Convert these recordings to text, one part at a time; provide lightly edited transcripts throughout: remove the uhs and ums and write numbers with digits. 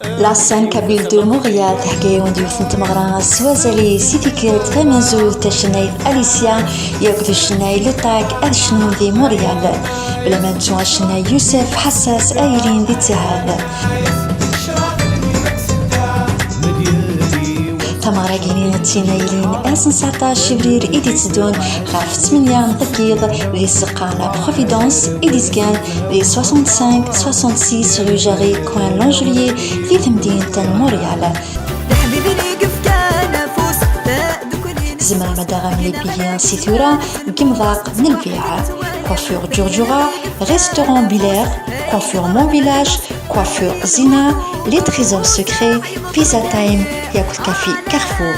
La scène Kabyle de Montréal تحكي وندي وثنت مغران سوازالي سيتيكيت غمازو تشنايف أليسيا ياكد الشناي لطاك أشنو ذي موريال بلا ما نتوى الشناي يوسف حساس آيلين ذي تهاد تماراكينين تينايلين أسن 19 فبراير إيدي تدون غاف 8 نضكيض ذي سقانا بروفيدونس إيدي تكان ذي 65 66 رو جاري كوان لونجليي في مدينة موريال زمر مداغم ليبيان سيثورا قمضاق من البيع كوافور جورجورا ريستوران بيلير كوافور مون فيلاج كوافور زينا لي تريزور سكري بيزا تايم ياكل كافي كارفور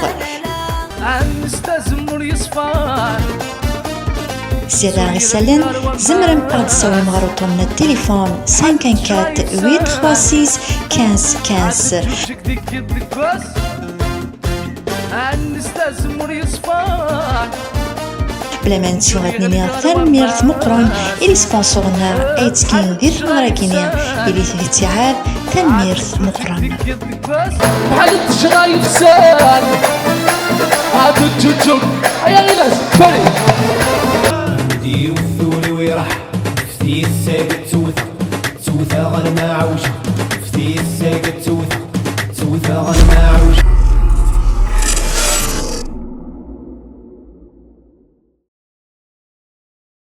زيادة غسالين زمرم قد سوي مغروطو من التليفون 514 836 15 بلا ما نسيو غادنيني ثانميرت مقرون إلي سبونسورنا ايتسكين دير ثمراكيني إلي تيعاد ثانميرت مقرون وحالة شرايط سان هادو تشوك أيا غلاس فري ودي وثولي ويرح فتي الساقت توثا غنما عوجة فتي الساقت توثا غنما عوجة